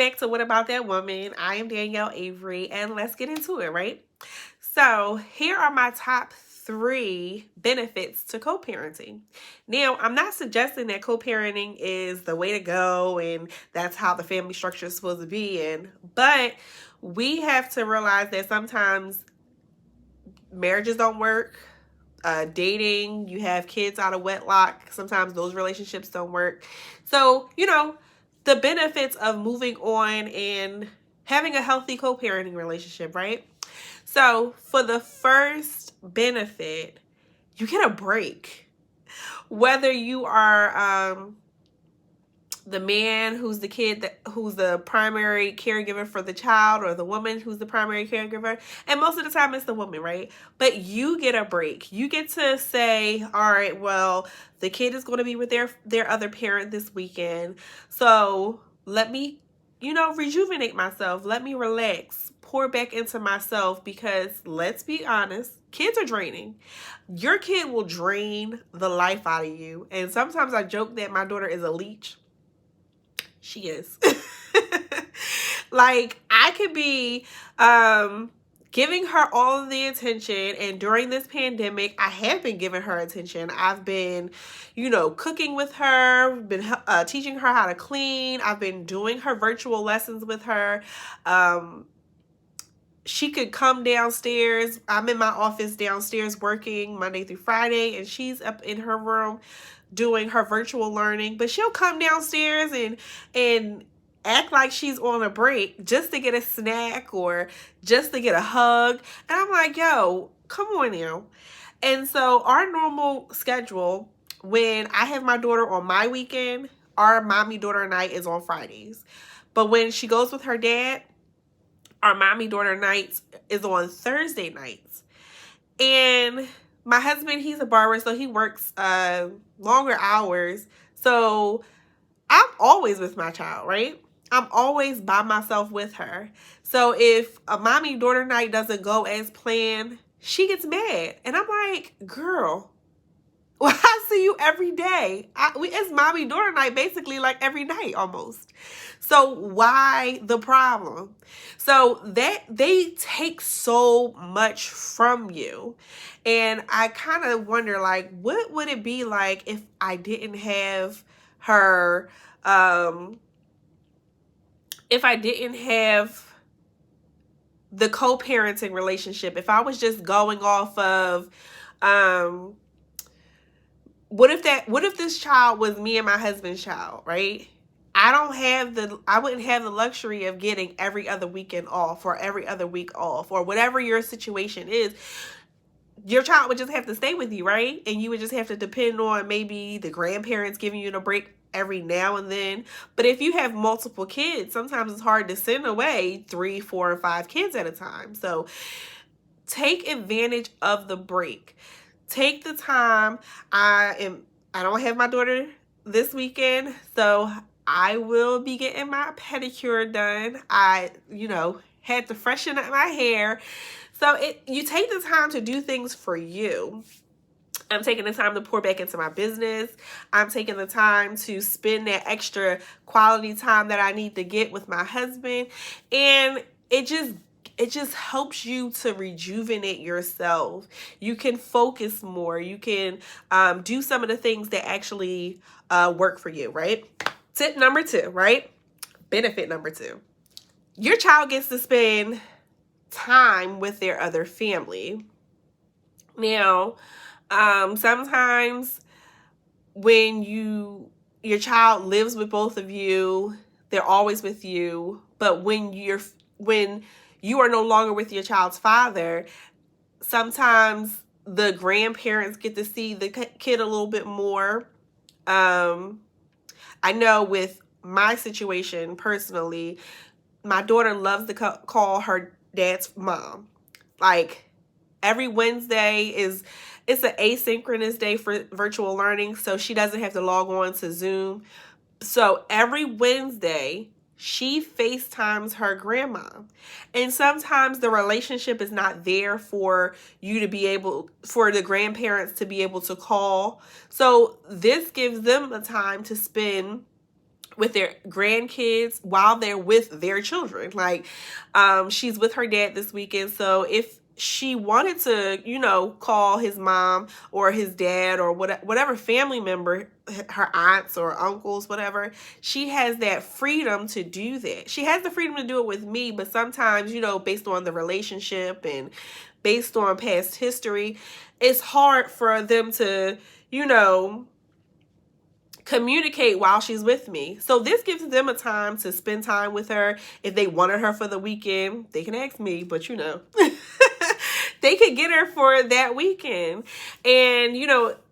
back to What About That Woman. I am Danielle Avery, and let's get into it, right? So, here are my top 3 benefits to co-parenting. Now, I'm not suggesting that co-parenting is the way to go and that's how the family structure is supposed to be but we have to realize that sometimes marriages don't work. Dating, you have kids out of wedlock. Sometimes those relationships don't work. So, the benefits of moving on and having a healthy co-parenting relationship, right? So, for the first benefit, you get a break. Whether you are the man who's who's the primary caregiver for the child, or the woman who's the primary caregiver, and most of the time it's the woman, right? But you get a break. You get to say, all right, well, the kid is going to be with their other parent this weekend, so let me rejuvenate myself. Let me relax, pour back into myself, because let's be honest, kids are draining. Your kid will drain the life out of you. And sometimes I joke that my daughter is a leech. She is. Like, I could be giving her all of the attention, and during this pandemic, I have been giving her attention. I've been, cooking with her, been teaching her how to clean. I've been doing her virtual lessons with her. She could come downstairs. I'm in my office downstairs working Monday through Friday, and she's up in her room doing her virtual learning. But she'll come downstairs and act like she's on a break just to get a snack or just to get a hug. And I'm like, yo, come on now. And so our normal schedule, when I have my daughter on my weekend, our mommy-daughter night is on Fridays. But when she goes with her dad, our mommy-daughter nights is on Thursday nights. And my husband, he's a barber, so he works longer hours. So I'm always with my child, right? I'm always by myself with her. So if a mommy-daughter night doesn't go as planned, she gets mad. And I'm like, girl, well, I see you every day. It's mommy-daughter night basically like every night almost. So why the problem? So that they take so much from you. And I kind of wonder, like, what would it be like if I didn't have her, if I didn't have the co-parenting relationship, if I was just going off of, what if this child was me and my husband's child, right? I wouldn't have the luxury of getting every other weekend off or every other week off or whatever your situation is. Your child would just have to stay with you, right? And you would just have to depend on maybe the grandparents giving you a break every now and then. But if you have multiple kids, sometimes it's hard to send away 3, 4, or 5 kids at a time. So take advantage of the break. Take the time. I don't have my daughter this weekend, so I will be getting my pedicure done. I, had to freshen up my hair. So you take the time to do things for you. I'm taking the time to pour back into my business. I'm taking the time to spend that extra quality time that I need to get with my husband. And it just helps you to rejuvenate yourself. You can focus more. You can do some of the things that actually work for you, right? Tip number 2, right? Benefit number 2. Your child gets to spend time with their other family. Now, sometimes when your child lives with both of you, they're always with you. But when you are no longer with your child's father, sometimes the grandparents get to see the kid a little bit more. I know with my situation personally, my daughter loves to call her dad's mom. Like, every Wednesday it's an asynchronous day for virtual learning, so she doesn't have to log on to Zoom. So every Wednesday, she FaceTimes her grandma. And sometimes the relationship is not there for the grandparents to be able to call. So this gives them the time to spend with their grandkids while they're with their children. Like, she's with her dad this weekend, so if she wanted to, call his mom or his dad or whatever family member, her aunts or uncles, whatever, she has that freedom to do that. She has the freedom to do it with me, but sometimes, based on the relationship and based on past history, it's hard for them to, communicate while she's with me. So this gives them a time to spend time with her. If they wanted her for the weekend, they can ask me, but they could get her for that weekend. And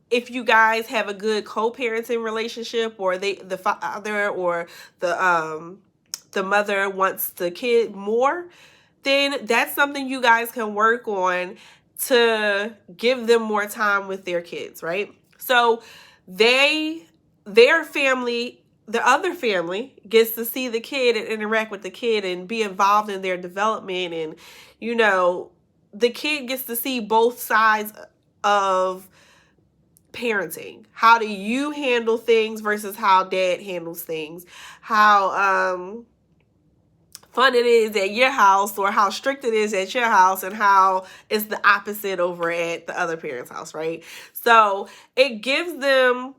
if you guys have a good co-parenting relationship, or the father or the mother wants the kid more, then that's something you guys can work on to give them more time with their kids, right? So their family, the other family, gets to see the kid and interact with the kid and be involved in their development. And, the kid gets to see both sides of parenting. How do you handle things versus how dad handles things? How fun it is at your house, or how strict it is at your house, and how it's the opposite over at the other parent's house, right? So it gives them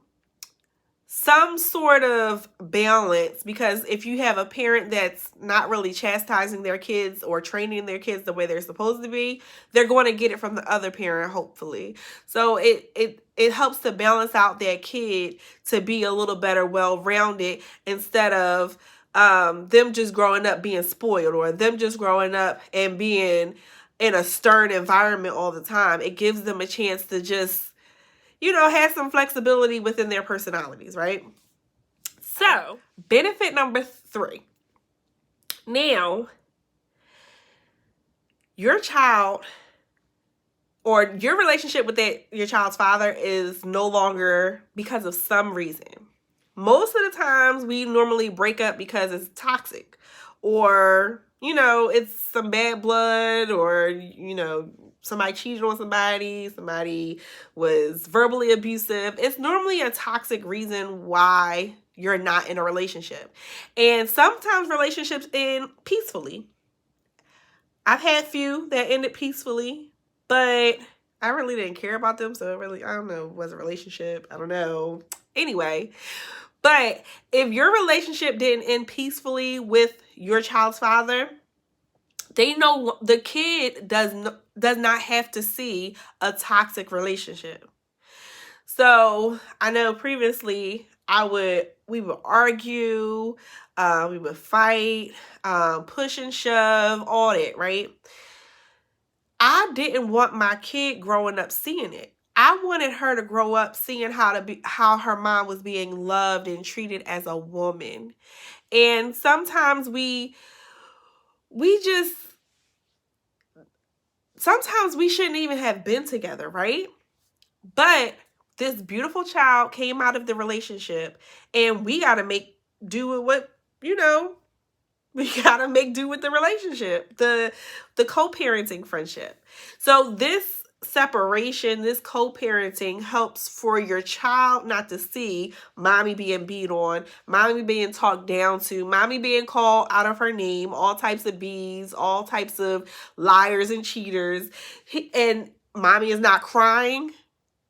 some sort of balance, because if you have a parent that's not really chastising their kids or training their kids the way they're supposed to be, they're going to get it from the other parent, hopefully. So it helps to balance out that kid to be a little better well-rounded, instead of them just growing up being spoiled, or them just growing up and being in a stern environment all the time. It gives them a chance to just have some flexibility within their personalities, right? So, benefit number 3. Now, your child, or your relationship with your child's father, is no longer because of some reason. Most of the times we normally break up because it's toxic, or, it's some bad blood, or, somebody cheated on somebody was verbally abusive. It's normally a toxic reason why you're not in a relationship. And sometimes relationships end peacefully. I've had few that ended peacefully, but I really didn't care about them. So I don't know, was a relationship? I don't know. Anyway, but if your relationship didn't end peacefully with your child's father, they know the kid does not have to see a toxic relationship. So I know previously we would argue, we would fight, push and shove, all that, right? I didn't want my kid growing up seeing it. I wanted her to grow up seeing how her mom was being loved and treated as a woman. And sometimes sometimes we shouldn't even have been together, right? But this beautiful child came out of the relationship, and we got to make do with what, we got to make do with the relationship, the co-parenting friendship. So this separation, this co-parenting, helps for your child not to see mommy being beat on, mommy being talked down to, mommy being called out of her name, all types of B's, all types of liars and cheaters, and mommy is not crying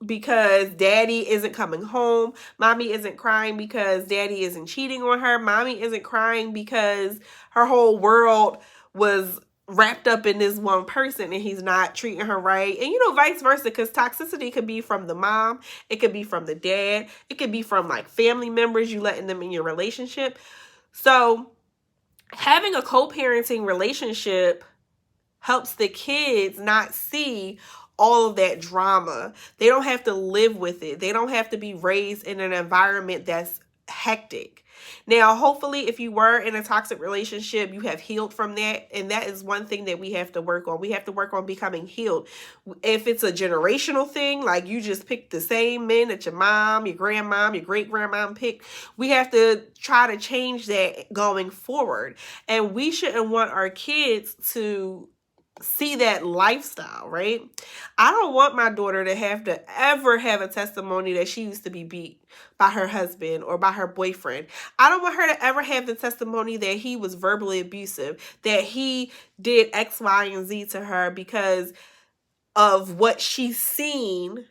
because daddy isn't coming home. Mommy isn't crying because daddy isn't cheating on her. Mommy isn't crying because her whole world was wrapped up in this one person and he's not treating her right. And vice versa, because toxicity could be from the mom, it could be from the dad, it could be from like family members, you letting them in your relationship. So having a co-parenting relationship helps the kids not see all of that drama. They don't have to live with it. They don't have to be raised in an environment that's hectic. Now, hopefully, if you were in a toxic relationship, you have healed from that. And that is one thing that we have to work on. We have to work on becoming healed. If it's a generational thing, like you just picked the same men that your mom, your grandmom, your great-grandmom picked, we have to try to change that going forward. And we shouldn't want our kids to see that lifestyle, right? I don't want my daughter to ever have a testimony that she used to be beat by her husband or by her boyfriend. I don't want her to ever have the testimony that he was verbally abusive, that he did X, Y, and Z to her because of what she's seen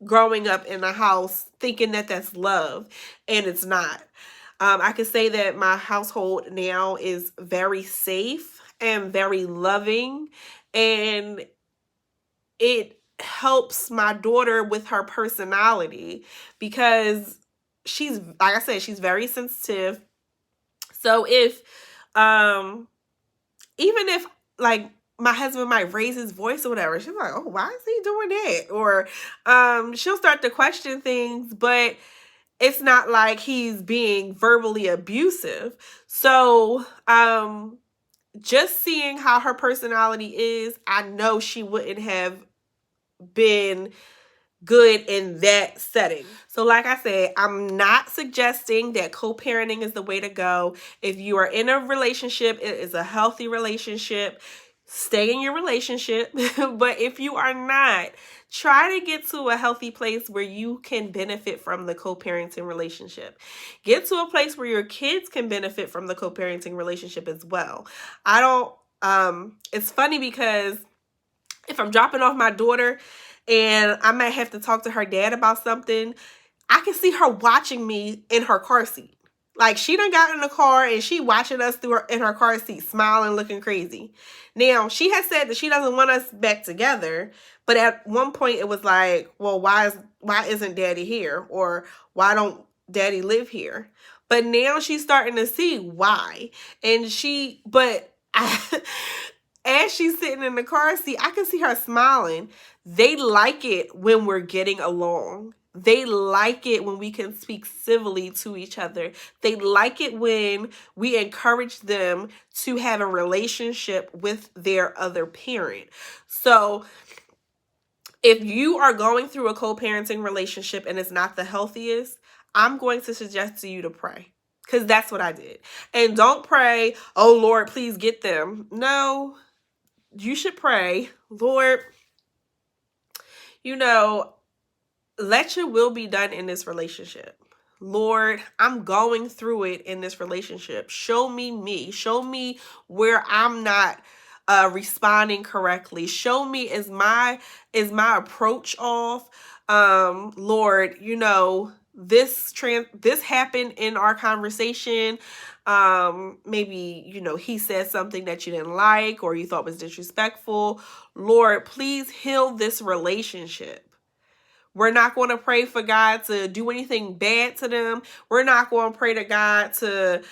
growing up in the house, thinking that that's love, and it's not. I can say that my household now is very safe and very loving, and it helps my daughter with her personality because she's, like I said, she's very sensitive. So if even if like my husband might raise his voice or whatever, she's like, oh, why is he doing that? Or she'll start to question things, but it's not like he's being verbally abusive. So just seeing how her personality is, I know she wouldn't have been good in that setting. So like I said, I'm not suggesting that co-parenting is the way to go. If you are in a relationship, it is a healthy relationship, stay in your relationship. But if you are not, try to get to a healthy place where you can benefit from the co-parenting relationship. Get to a place where your kids can benefit from the co-parenting relationship as well. It's funny because if I'm dropping off my daughter and I might have to talk to her dad about something, I can see her watching me in her car seat. Like, she done got in the car and she watching us in her car seat, smiling, looking crazy. Now, she has said that she doesn't want us back together, but at one point it was like, well, why isn't daddy here? Or why don't daddy live here? But now she's starting to see why. And as she's sitting in the car seat, I can see her smiling. They like it when we're getting along. They like it when we can speak civilly to each other. They like it when we encourage them to have a relationship with their other parent. So if you are going through a co-parenting relationship and it's not the healthiest, I'm going to suggest to you to pray. Because that's what I did. And don't pray, oh Lord, please get them. No, you should pray, Lord, let your will be done in this relationship. Lord, I'm going through it in this relationship. Show me me. Show me where I'm not responding correctly. Show me, is my approach off? Lord, this happened in our conversation. Maybe, he said something that you didn't like or you thought was disrespectful. Lord, please heal this relationship. We're not going to pray for God to do anything bad to them. We're not going to pray to God to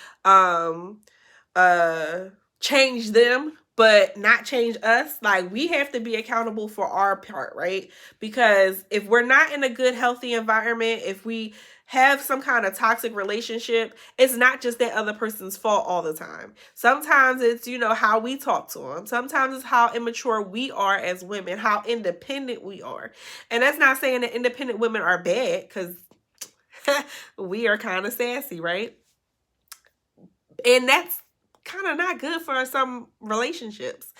change them, but not change us. Like, we have to be accountable for our part, right? Because if we're not in a good, healthy environment, if we have some kind of toxic relationship, it's not just that other person's fault all the time. Sometimes it's, how we talk to them. Sometimes it's how immature we are as women, how independent we are. And that's not saying that independent women are bad, because we are kind of sassy, right? And that's kind of not good for some relationships.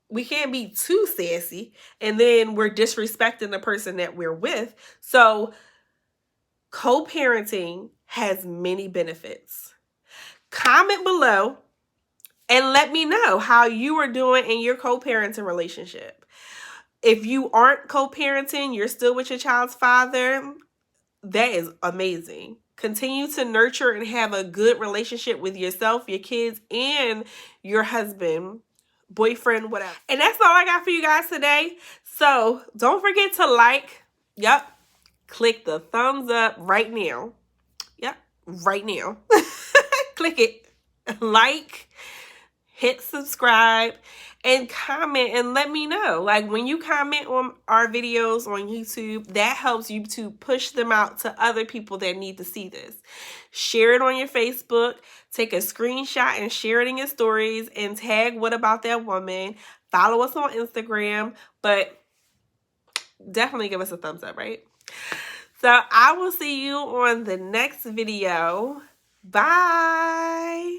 We can't be too sassy and then we're disrespecting the person that we're with. So co-parenting has many benefits. Comment below and let me know how you are doing in your co-parenting relationship. If you aren't co-parenting, you're still with your child's father, that is amazing. Continue to nurture and have a good relationship with yourself, your kids, and your husband, boyfriend, whatever. And that's all I got for you guys today. So don't forget to like. Yep. Click the thumbs up right now. Yep. Right now. Click it. Like. Hit subscribe. And comment and let me know. Like, when you comment on our videos on YouTube, that helps YouTube push them out to other people that need to see this. Share it on your Facebook. Take a screenshot and share it in your stories and tag What About That Woman. Follow us on Instagram, but definitely give us a thumbs up, right? So I will see you on the next video. Bye.